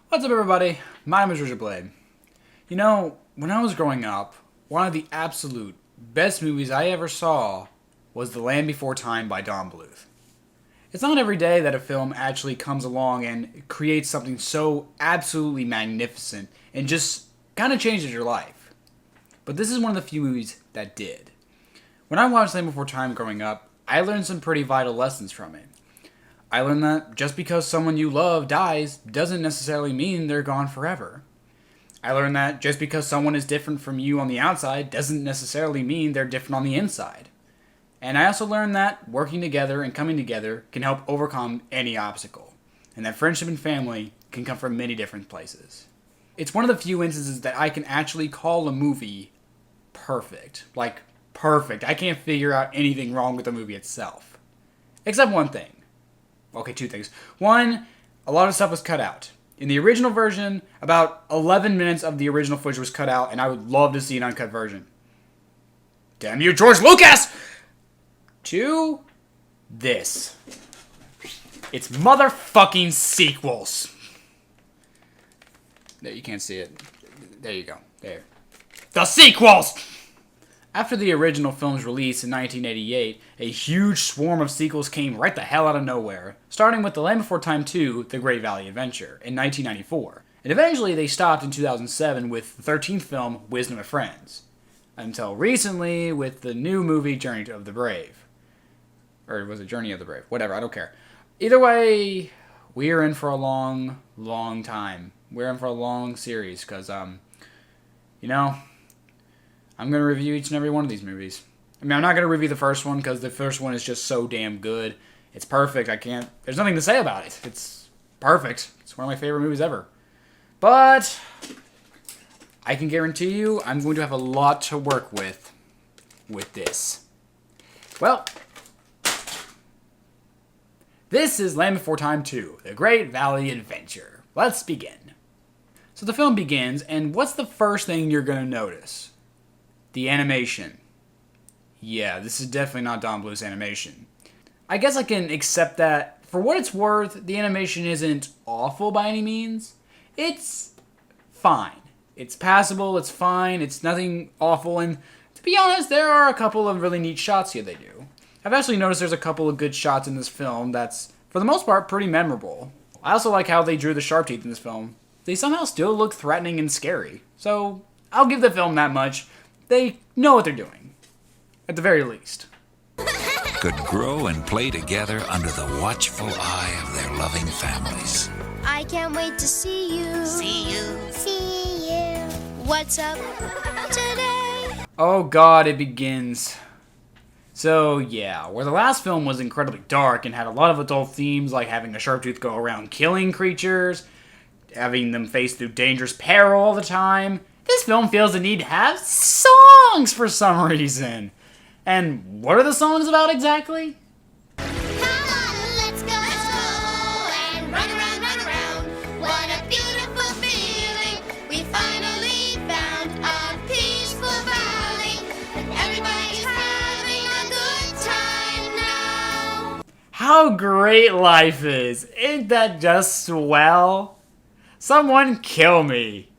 What's up, everybody? My name is RaisorBlade. You know, when I was growing up, one of the absolute best movies I ever saw was The Land Before Time by Don Bluth. It's not every day that a film actually comes along and creates something so absolutely magnificent and just kind of changes your life. But this is one of the few movies that did. When I watched Land Before Time growing up, I learned some pretty vital lessons from it. I learned that just because someone you love dies doesn't necessarily mean they're gone forever. I learned that just because someone is different from you on the outside doesn't necessarily mean they're different on the inside. And I also learned that working together and coming together can help overcome any obstacle, and that friendship and family can come from many different places. It's one of the few instances that I can actually call a movie perfect. Like, perfect. I can't figure out anything wrong with the movie itself. Except one thing. Okay, two things. One, a lot of stuff was cut out. In the original version, about 11 minutes of the original footage was cut out, and I would love to see an uncut version. Damn you, George Lucas! Two, this. It's motherfucking sequels. There, you can't see it. There you go. There. The sequels! After the original film's release in 1988, a huge swarm of sequels came right the hell out of nowhere, starting with The Land Before Time 2, The Great Valley Adventure, in 1994. And eventually they stopped in 2007 with the 13th film, Wisdom of Friends. Until recently with the new movie, Journey of the Brave. Or was it Journey of the Brave? Whatever, I don't care. Either way, we're in for a long, long time. We're in for a long series, because, you know, I'm going to review each and every one of these movies. I mean, I'm not going to review the first one because the first one is just so damn good. It's perfect. There's nothing to say about it. It's perfect. It's one of my favorite movies ever. But I can guarantee you I'm going to have a lot to work with this. Well, this is Land Before Time 2, The Great Valley Adventure. Let's begin. So the film begins, and what's the first thing you're going to notice? The animation. Yeah, this is definitely not Don Bluth's animation. I guess I can accept that. For what it's worth, the animation isn't awful by any means. It's fine. It's passable, it's fine, it's nothing awful, and to be honest, there are a couple of really neat shots here they do. I've actually noticed there's a couple of good shots in this film that's, for the most part, pretty memorable. I also like how they drew the sharp teeth in this film. They somehow still look threatening and scary. So, I'll give the film that much. They know what they're doing. At the very least. Could grow and play together under the watchful eye of their loving families. I can't wait to see you. See you. See you. What's up today? Oh god, it begins. So yeah, where the last film was incredibly dark and had a lot of adult themes like having a sharptooth go around killing creatures, having them face through dangerous peril all the time, this film feels the need to have songs for some reason. And what are the songs about exactly? Come on, let's go and run around, run around. What a beautiful feeling. We finally found a peaceful valley. And everybody's having a good time now. How great life is. Ain't that just swell? Someone kill me.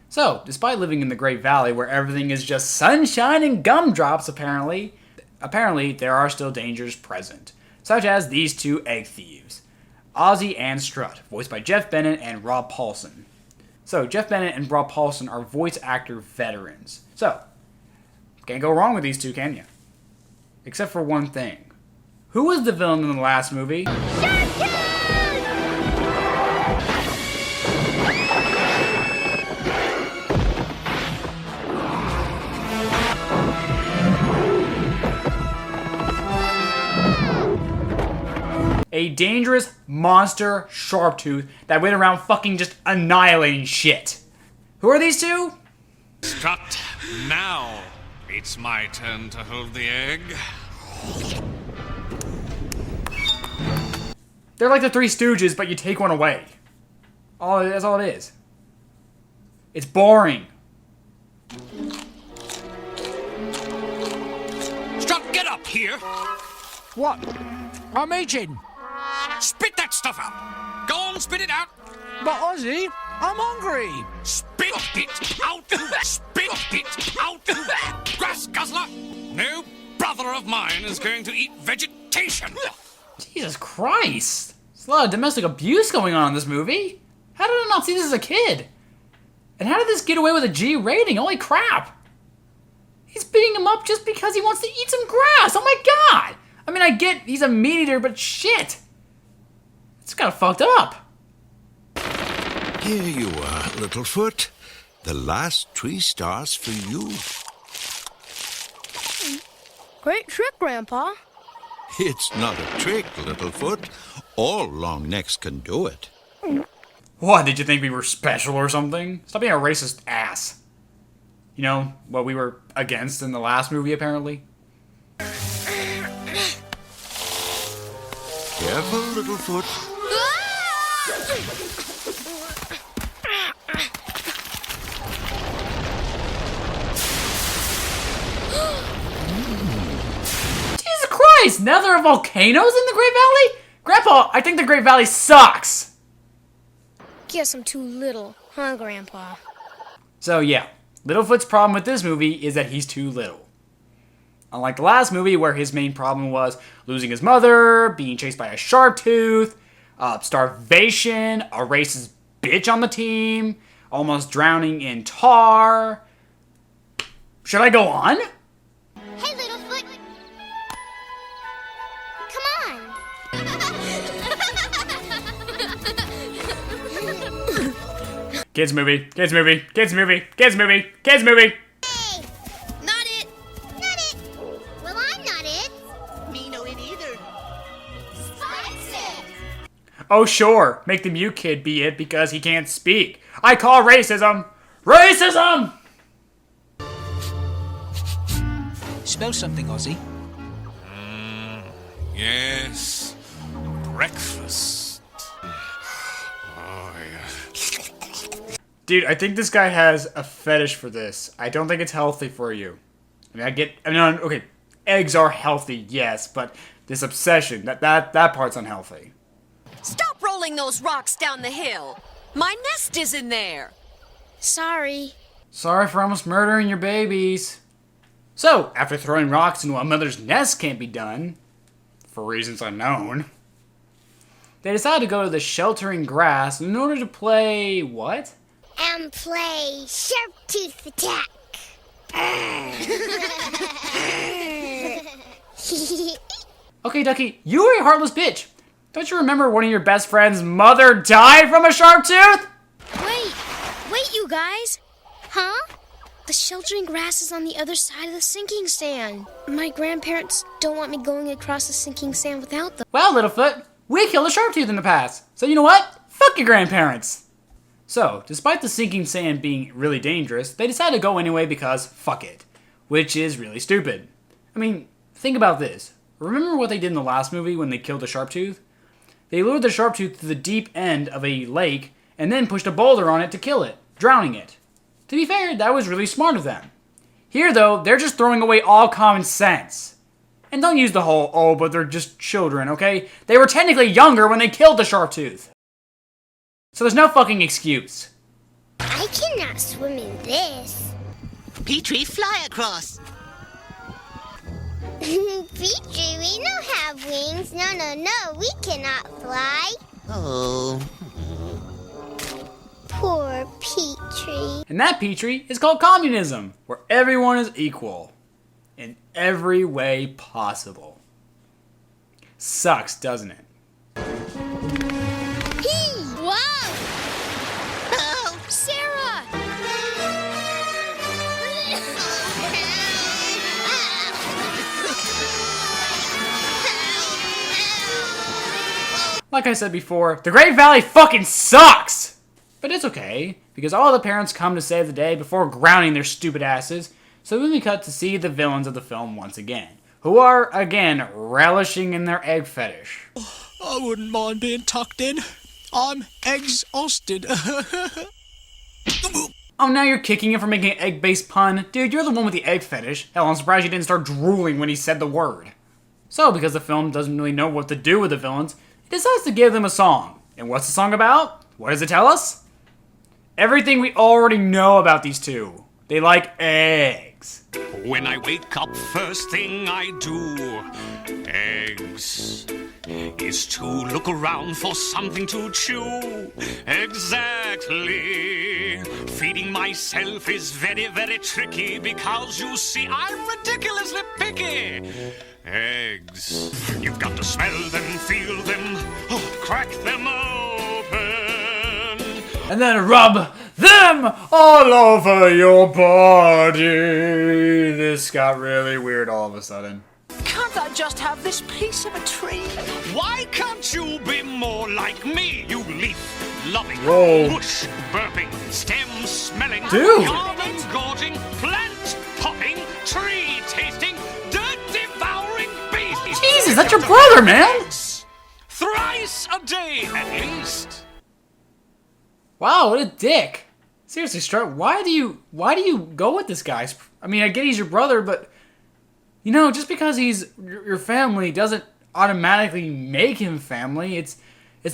So, despite living in the Great Valley where everything is just sunshine and gumdrops apparently there are still dangers present, such as these two egg thieves, Ozzy and Strut, voiced by Jeff Bennett and Rob Paulsen. So, Jeff Bennett and Rob Paulsen are voice actor veterans. So, can't go wrong with these two, can you? Except for one thing. Who was the villain in the last movie? A dangerous monster sharptooth that went around fucking just annihilating shit. Who are these two? Strut, now it's my turn to hold the egg. They're like the Three Stooges, but you take one away. That's all it is. It's boring. Strut, get up here! What? I'm eating. Spit that stuff out! Go on, spit it out! But Ozzy, I'm hungry. Spit it out! Spit it out! Grass guzzler! No brother of mine is going to eat vegetation! Jesus Christ! There's a lot of domestic abuse going on in this movie. How did I not see this as a kid? And how did this get away with a G rating? Holy crap! He's beating him up just because he wants to eat some grass! Oh my god! I mean, I get he's a meat eater, but shit! It's kind of fucked up. Here you are, Littlefoot. The last 3 stars for you. Great trick, Grandpa. It's not a trick, Littlefoot. All long necks can do it. What, did you think we were special or something? Stop being a racist ass. You know, what we were against in the last movie, apparently? Careful, Littlefoot. Jesus Christ! Now there are volcanoes in the Great Valley? Grandpa, I think the Great Valley sucks! Guess I'm too little, huh, Grandpa? So yeah, Littlefoot's problem with this movie is that he's too little. Unlike the last movie where his main problem was losing his mother, being chased by a sharp tooth, starvation, a racist bitch on the team, almost drowning in tar. Should I go on? Hey, Littlefoot. Come on. Kids movie, kids movie, kids movie, kids movie, kids movie. Hey, not it. Not it. Well, I'm not it. Me no it either. Spice it. Oh sure, make the mute kid be it because he can't speak. I call racism, racism! Smell something, Ozzy. Yes. Breakfast. Oh, yeah. Dude, I think this guy has a fetish for this. I don't think it's healthy for you. Okay, eggs are healthy, yes, but this obsession, that part's unhealthy. Stop rolling those rocks down the hill. My nest is in there. Sorry. Sorry for almost murdering your babies. So, after throwing rocks into a mother's nest can't be done, for reasons unknown, they decide to go to the sheltering grass in order to play what? And play Sharp Tooth Attack. Okay, Ducky, you are a heartless bitch. Don't you remember one of your best friend's mother died from a sharp tooth? Wait, you guys. Huh? The sheltering grass is on the other side of the sinking sand. My grandparents don't want me going across the sinking sand without them. Well, Littlefoot, we killed a sharp tooth in the past. So you know what? Fuck your grandparents. So, despite the sinking sand being really dangerous, they decide to go anyway because fuck it. Which is really stupid. I mean, think about this. Remember what they did in the last movie when they killed the sharp tooth? They lured the sharp tooth to the deep end of a lake and then pushed a boulder on it to kill it, drowning it. To be fair, that was really smart of them. Here, though, they're just throwing away all common sense. And don't use the whole, oh, but they're just children, okay? They were technically younger when they killed the sharp tooth. So there's no fucking excuse. I cannot swim in this. Petrie, fly across. Petrie, we don't have wings. No, we cannot fly. Oh. Poor Petrie. And that, Petrie, is called communism, where everyone is equal. In every way possible. Sucks, doesn't it? Whoa! Oh, Sarah! Like I said before, the Great Valley fucking sucks! But it's okay, because all the parents come to save the day before grounding their stupid asses, so then we cut to see the villains of the film once again, who are, again, relishing in their egg fetish. I wouldn't mind being tucked in. I'm exhausted. Oh, now you're kicking him for making an egg-based pun? Dude, you're the one with the egg fetish. Hell, I'm surprised you didn't start drooling when he said the word. So, because the film doesn't really know what to do with the villains, it decides to give them a song. And what's the song about? What does it tell us? Everything we already know about these two. They like eggs. When I wake up, first thing I do, eggs, is to look around for something to chew. Exactly. Feeding myself is very, very tricky because you see I'm ridiculously picky. Eggs. You've got to smell them, feel them, crack them open. And then rub them all over your body. This got really weird all of a sudden. Can't I just have this piece of a tree? Why can't you be more like me, you leaf-loving, Whoa. bush-burping, stem-smelling, Dude. garden-gorging, plant-popping, tree-tasting, dirt-devouring beast? Jesus, that's your brother, man! Thrice a day, at least. Wow, what a dick. Seriously, Strut, why do you go with this guy? I mean, I get he's your brother, but you know, just because he's your family doesn't automatically make him family. It's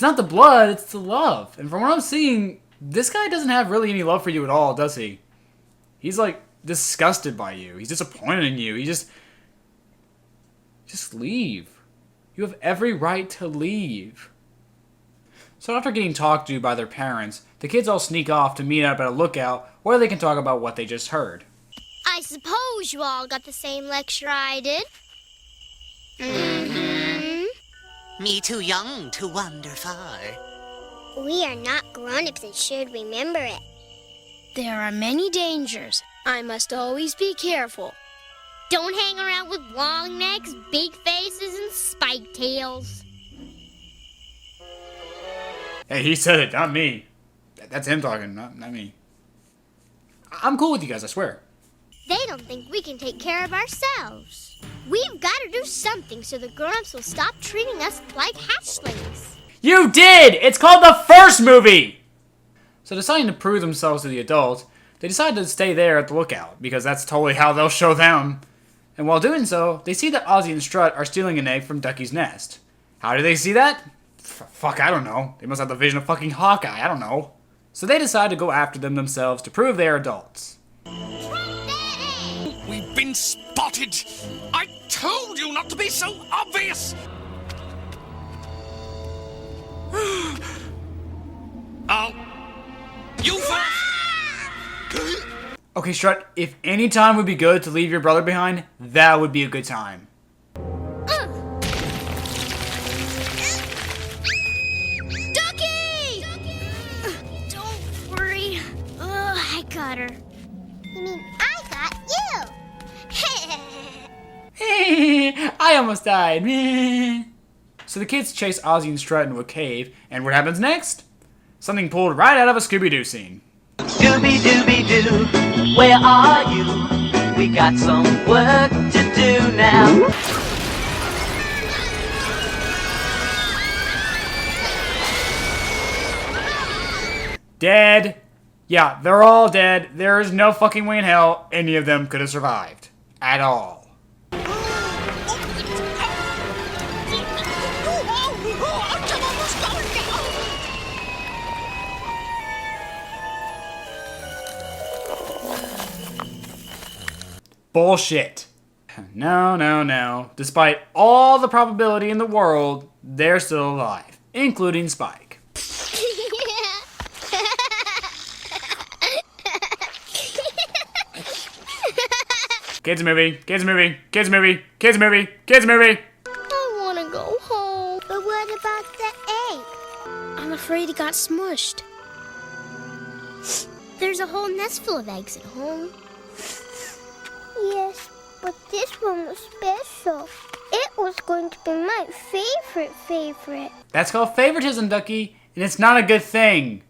not the blood, it's the love. And from what I'm seeing, this guy doesn't have really any love for you at all, does he? He's like disgusted by you. He's disappointed in you. He just leave. You have every right to leave. So after getting talked to by their parents, the kids all sneak off to meet up at a lookout where they can talk about what they just heard. I suppose you all got the same lecture I did. Mm-hmm. Me too young to wander far. We are not grown-ups and should remember it. There are many dangers. I must always be careful. Don't hang around with long necks, big faces, and spike tails. Hey, he said it, not me. That's him talking, not me. I'm cool with you guys, I swear. They don't think we can take care of ourselves. We've got to do something so the grown-ups will stop treating us like hatchlings. You did! It's called the first movie! So deciding to prove themselves to the adults, they decide to stay there at the lookout, because that's totally how they'll show them. And while doing so, they see that Ozzy and Strut are stealing an egg from Ducky's nest. How do they see that? Fuck, I don't know. They must have the vision of fucking Hawkeye, I don't know. So they decide to go after them themselves to prove they're adults. We've been spotted. I told you not to be so obvious. You first. Okay, Strut, if any time would be good to leave your brother behind, that would be a good time. Ducky! Don't worry. I got her. You mean I got you? I almost died. So the kids chase Ozzy and Strut into a cave, and what happens next? Something pulled right out of a Scooby-Doo scene. Scooby-Dooby-Doo, where are you? We got some work to do now. Dead. Yeah, they're all dead. There is no fucking way in hell any of them could have survived. At all. Bullshit. No. Despite all the probability in the world, they're still alive, including Spike. Kids movie. I want to go home. But what about the egg? I'm afraid it got smushed. There's a whole nest full of eggs at home. Yes, but this one was special. It was going to be my favorite. That's called favoritism, Ducky, and it's not a good thing.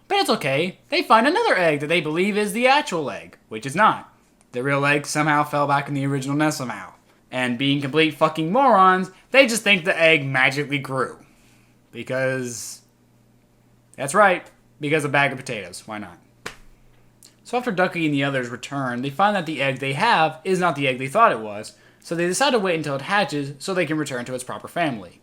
But it's okay. They find another egg that they believe is the actual egg, which is not. The real egg somehow fell back in the original nest somehow. And being complete fucking morons, they just think the egg magically grew. Because... that's right. Because a bag of potatoes. Why not? So after Ducky and the others return, they find that the egg they have is not the egg they thought it was, so they decide to wait until it hatches so they can return to its proper family.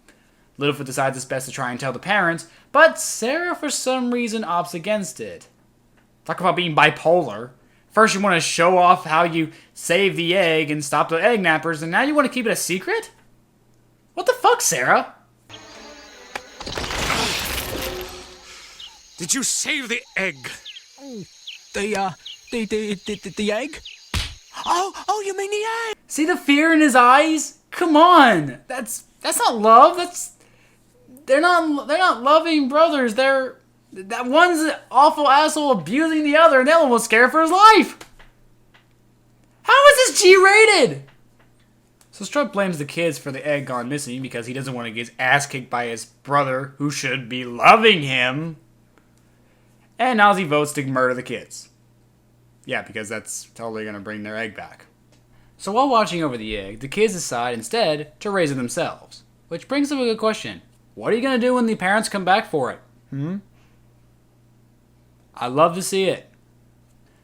Littlefoot decides it's best to try and tell the parents, but Sarah for some reason opts against it. Talk about being bipolar. First you want to show off how you save the egg and stop the egg nappers, and now you want to keep it a secret? What the fuck, Sarah? Did you save the egg? The egg? Oh, you mean the egg? See the fear in his eyes? Come on. That's not love. They're not loving brothers. That one's an awful asshole abusing the other, and the other one's scared for his life. How is this G-rated? So Strut blames the kids for the egg gone missing because he doesn't want to get his ass kicked by his brother, who should be loving him. And Ozzy votes to murder the kids. Yeah, because that's totally going to bring their egg back. So while watching over the egg, the kids decide instead to raise it themselves. Which brings up a good question. What are you going to do when the parents come back for it? I'd love to see it.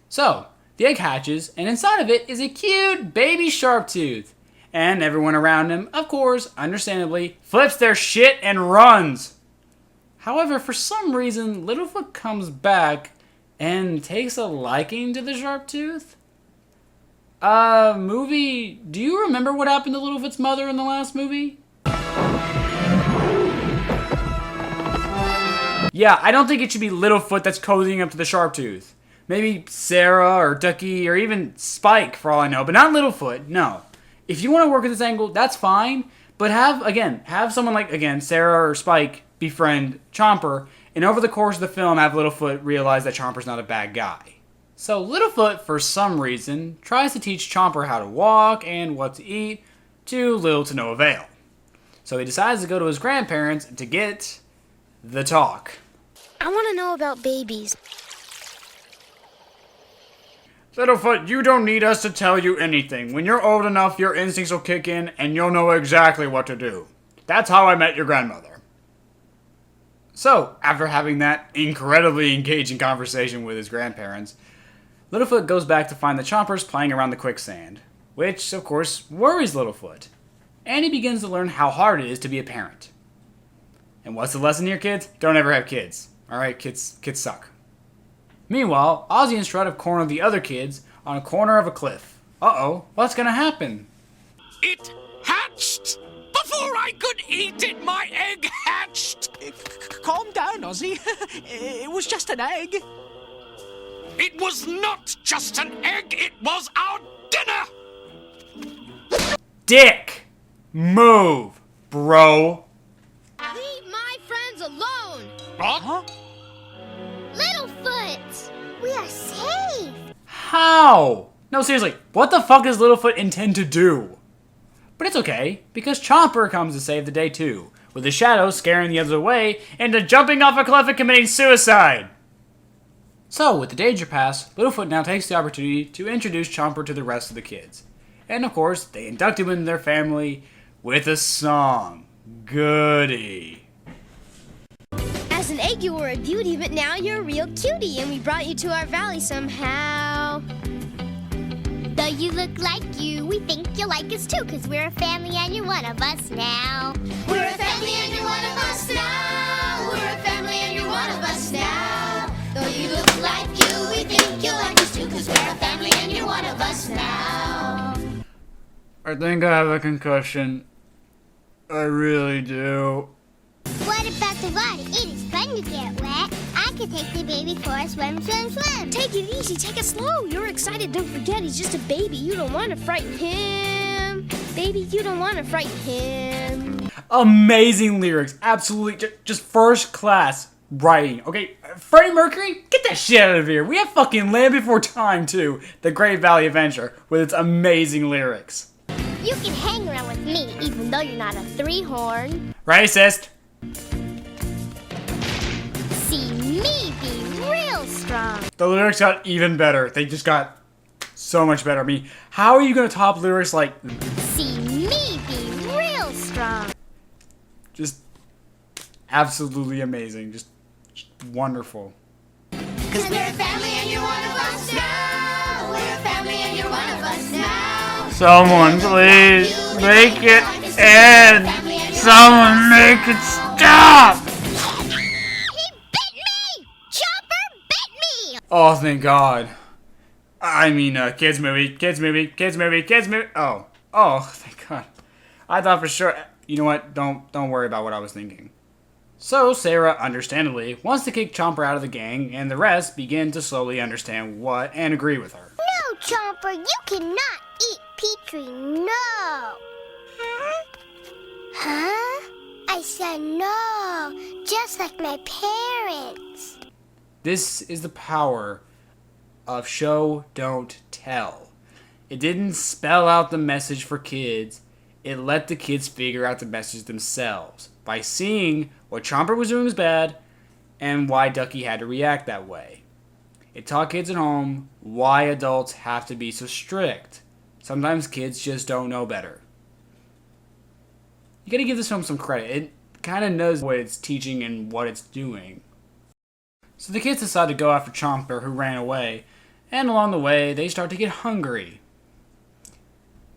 So, the egg hatches, and inside of it is a cute baby Sharptooth. And everyone around him, of course, understandably, flips their shit and runs. However, for some reason, Littlefoot comes back and takes a liking to the Sharptooth. Movie, do you remember what happened to Littlefoot's mother in the last movie? Yeah, I don't think it should be Littlefoot that's cozying up to the Sharptooth. Maybe Sarah or Ducky or even Spike for all I know, but not Littlefoot, no. If you want to work at this angle, that's fine, but have someone like, Sarah or Spike befriend Chomper, and over the course of the film have Littlefoot realize that Chomper's not a bad guy. So Littlefoot, for some reason, tries to teach Chomper how to walk and what to eat, to little to no avail. So he decides to go to his grandparents to get the talk. I want to know about babies. Littlefoot, you don't need us to tell you anything. When you're old enough, your instincts will kick in and you'll know exactly what to do. That's how I met your grandmother. So, after having that incredibly engaging conversation with his grandparents, Littlefoot goes back to find the Chompers playing around the quicksand, which, of course, worries Littlefoot. And he begins to learn how hard it is to be a parent. And what's the lesson here, kids? Don't ever have kids. Alright, kids suck. Meanwhile, Ozzy and Strut have cornered the other kids on a corner of a cliff. Uh-oh, what's gonna happen? It hatched! Before I could eat it, my egg hatched! Calm down, Ozzy. It was just an egg. It was not just an egg, it was our dinner! Dick! Move, bro. Leave my friends alone! What? Littlefoot! We are safe! How? No, seriously, what the fuck does Littlefoot intend to do? But it's okay, because Chomper comes to save the day too, with the shadow scaring the others away into jumping off a cliff and committing suicide. So, with the danger past, Littlefoot now takes the opportunity to introduce Chomper to the rest of the kids. And of course, they induct him into their family with a song. Goody. As an egg, you were a beauty, but now you're a real cutie, and we brought you to our valley somehow. Though you look like you, we think you'll like us too, 'cause we're a family and you're one of us now. We're a family and you're one of us now. We're a family and you're one of us now. Though you look like you, we think you'll like us too, 'cause we're a family and you're one of us now. I think I have a concussion. I really do. What about the water? It is fun to get wet. I could take the baby for a swim, swim, swim. Take it easy, take it slow. You're excited, don't forget, he's just a baby. You don't want to frighten him. Baby, you don't want to frighten him. Amazing lyrics. Absolutely. Just first class writing. Okay, Freddie Mercury, get that shit out of here. We have fucking Land Before Time too. The Great Valley Adventure with its amazing lyrics. You can hang around with me, even though you're not a three-horn. Racist. See me be real strong. The lyrics got even better. They just got so much better. I mean, how are you going to top lyrics like... See me be real strong. Just absolutely amazing. Just wonderful. 'Cause we're a family and you're one of us now. We're a family and you're one of us now. Someone please make it end. Someone make it stop! He bit me! Chopper bit me! Oh, thank God. I mean, kids movie. Oh, thank God. I thought for sure. You know what? Don't worry about what I was thinking. So Sarah, understandably, wants to kick Chomper out of the gang, and the rest begin to slowly understand what and agree with her. No, Chomper, you cannot eat Petrie. No. Huh? I said no, just like my parents. This is the power of show, don't tell. It didn't spell out the message for kids. It let the kids figure out the message themselves by seeing what Chomper was doing was bad and why Ducky had to react that way. It taught kids at home why adults have to be so strict. Sometimes kids just don't know better. You gotta give this film some credit. It kind of knows what it's teaching and what it's doing. So the kids decide to go after Chomper, who ran away, and along the way, they start to get hungry.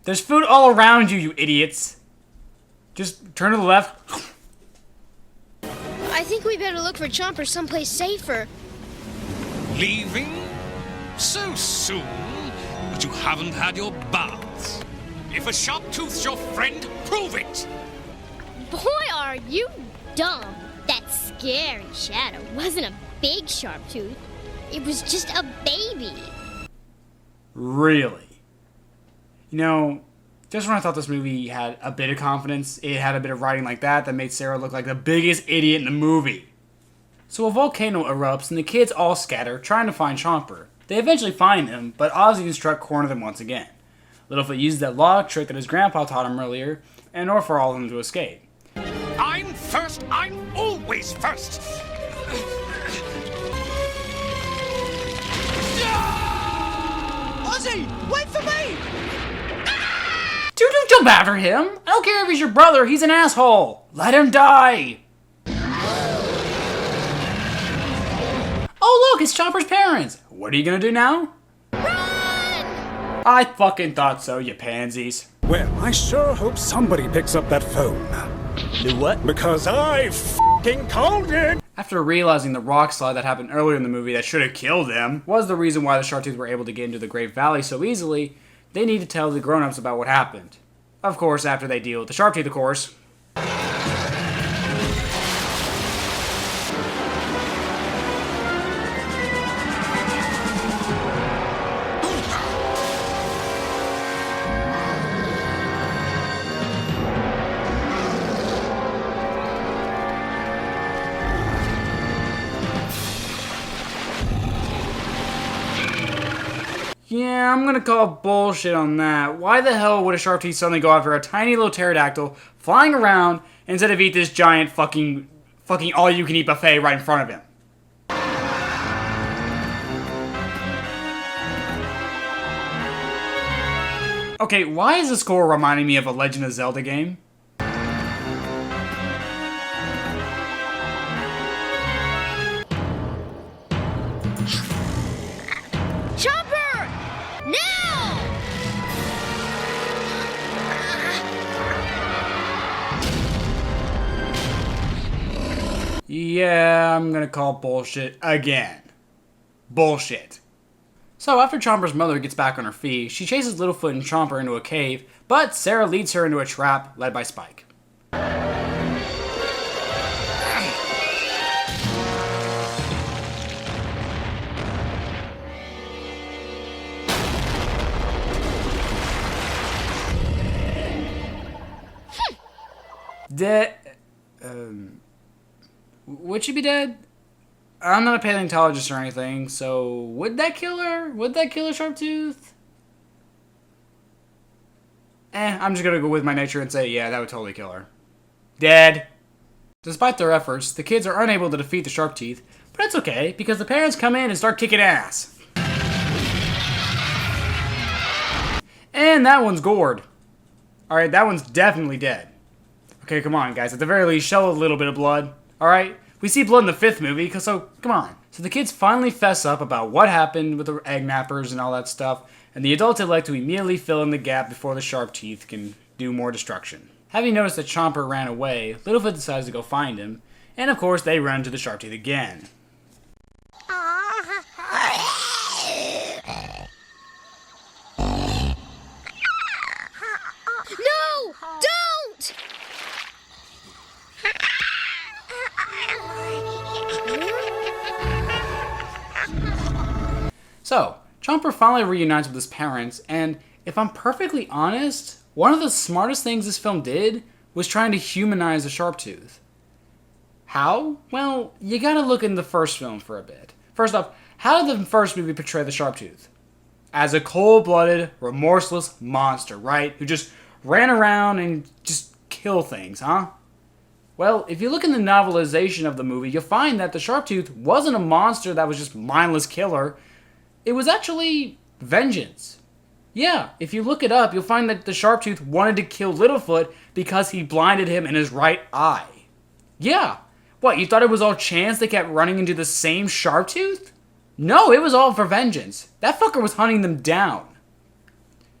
There's food all around you, you idiots! Just turn to the left. I think we better look for Chomper someplace safer. Leaving? So soon? But you haven't had your baths. If a sharp-tooth's your friend, prove it! Boy, are you dumb. That scary shadow wasn't a big sharp tooth. It was just a baby. Really? You know, just when I thought this movie had a bit of confidence, it had a bit of writing like that made Sarah look like the biggest idiot in the movie. So a volcano erupts and the kids all scatter, trying to find Chomper. They eventually find him, but Ozzy and Struck corner them once again. Littlefoot uses that log trick that his grandpa taught him earlier, in order for all of them to escape. I'm first! I'm always first! Ozzy, wait for me! Dude, don't jump after him! I don't care if he's your brother, he's an asshole! Let him die! Oh look, it's Chomper's parents! What are you gonna do now? Run! I fucking thought so, you pansies. Well, I sure hope somebody picks up that phone. Do what? Because I f***ing called it! After realizing the rock slide that happened earlier in the movie that should have killed them was the reason why the Sharktooth were able to get into the Great Valley so easily, they need to tell the grown-ups about what happened. Of course, after they deal with the Sharktooth, of course. Yeah, I'm gonna call bullshit on that. Why the hell would a Sharktooth suddenly go after a tiny little pterodactyl flying around instead of eat this giant fucking all-you-can-eat buffet right in front of him? Okay, why is the score reminding me of a Legend of Zelda game? Chomper! Now! Yeah, I'm gonna call bullshit again. Bullshit. So after Chomper's mother gets back on her feet, she chases Littlefoot and Chomper into a cave, but Sarah leads her into a trap led by Spike. Dead. Would she be dead? I'm not a paleontologist or anything, so would that kill her? Would that kill a Sharptooth? I'm just gonna go with my nature and say, yeah, that would totally kill her. Dead. Despite their efforts, the kids are unable to defeat the Sharptooth, but that's okay, because the parents come in and start kicking ass. And that one's gored. Alright, that one's definitely dead. Okay, come on, guys. At the very least, show a little bit of blood. Alright? We see blood in the 5th movie, so come on. So the kids finally fess up about what happened with the egg nappers and all that stuff, and the adults elect to immediately fill in the gap before the Sharptooth can do more destruction. Having noticed that Chomper ran away, Littlefoot decides to go find him, and of course they run into the Sharp Tooth again. No! Don't! So, Chomper finally reunites with his parents, and if I'm perfectly honest, one of the smartest things this film did was trying to humanize the Sharp Tooth. How? Well, you gotta look in the first film for a bit. First off, how did the first movie portray the Sharp Tooth? As a cold-blooded, remorseless monster, right? Who just ran around and just kill things, huh? Well, if you look in the novelization of the movie, you'll find that the Sharp Tooth wasn't a monster that was just mindless killer. It was actually vengeance. Yeah, if you look it up, you'll find that the Sharp Tooth wanted to kill Littlefoot because he blinded him in his right eye. Yeah. What, you thought it was all chance they kept running into the same Sharp Tooth? No, it was all for vengeance. That fucker was hunting them down.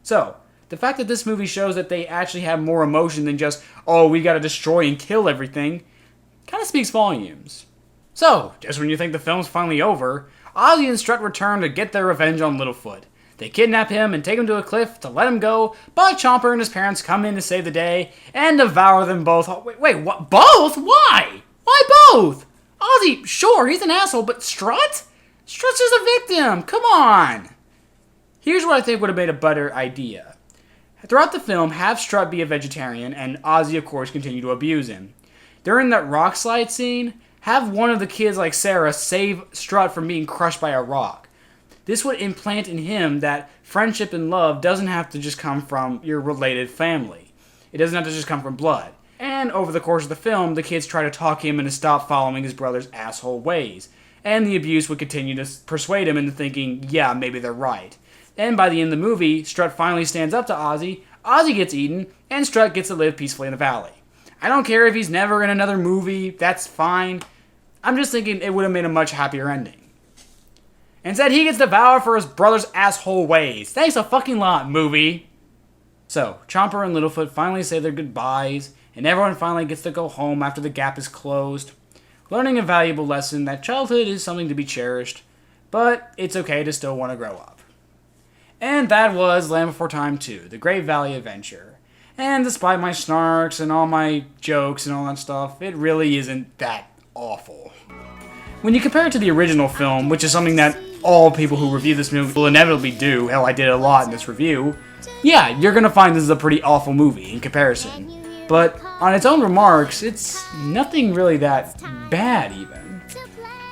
So, the fact that this movie shows that they actually have more emotion than just, oh, we gotta destroy and kill everything, kind of speaks volumes. So, just when you think the film's finally over, Ozzy and Strut return to get their revenge on Littlefoot. They kidnap him and take him to a cliff to let him go, but Chomper and his parents come in to save the day and devour them both. Wait, what? Both? Why? Why both? Ozzy, sure, he's an asshole, but Strut? Strut's just a victim. Come on. Here's what I think would have made a better idea. Throughout the film, have Strut be a vegetarian, and Ozzy, of course, continue to abuse him. During that rock slide scene, have one of the kids like Sarah save Strut from being crushed by a rock. This would implant in him that friendship and love doesn't have to just come from your related family. It doesn't have to just come from blood. And over the course of the film, the kids try to talk him into stop following his brother's asshole ways. And the abuse would continue to persuade him into thinking, yeah, maybe they're right. And by the end of the movie, Strut finally stands up to Ozzy, Ozzy gets eaten, and Strut gets to live peacefully in the valley. I don't care if he's never in another movie, that's fine. I'm just thinking it would have made a much happier ending. Instead, he gets devoured for his brother's asshole ways. Thanks a fucking lot, movie. So, Chomper and Littlefoot finally say their goodbyes, and everyone finally gets to go home after the gap is closed, learning a valuable lesson that childhood is something to be cherished, but it's okay to still want to grow up. And that was Land Before Time 2, The Great Valley Adventure. And despite my snarks and all my jokes and all that stuff, it really isn't that awful. When you compare it to the original film, which is something that all people who review this movie will inevitably do, hell, I did a lot in this review, yeah, you're gonna find this is a pretty awful movie in comparison. But on its own remarks, it's nothing really that bad, even.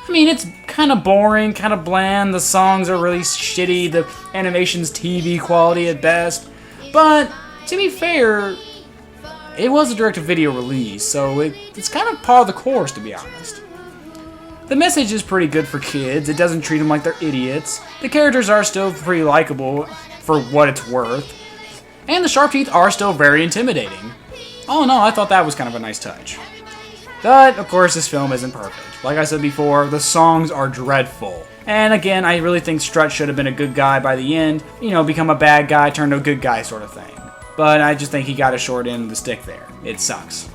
I mean, it's kind of boring, kind of bland, the songs are really shitty, the animation's TV quality at best, but to be fair, it was a direct-to-video release, so it's kind of par of the course, to be honest. The message is pretty good for kids, it doesn't treat them like they're idiots, the characters are still pretty likable for what it's worth, and the Sharp Teeth are still very intimidating. All in all, I thought that was kind of a nice touch. But, of course, this film isn't perfect. Like I said before, the songs are dreadful. And again, I really think Strut should have been a good guy by the end, you know, become a bad guy, turn to a good guy sort of thing. But I just think he got a short end of the stick there. It sucks.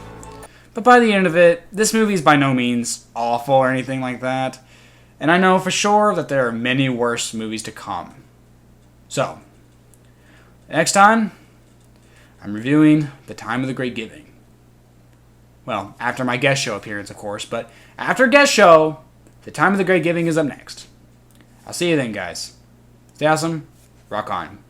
But by the end of it, this movie is by no means awful or anything like that. And I know for sure that there are many worse movies to come. So, next time, I'm reviewing The Time of the Great Giving. Well, after my guest show appearance, of course, but after guest show, The Time of the Great Giving is up next. I'll see you then, guys. Stay awesome. Rock on.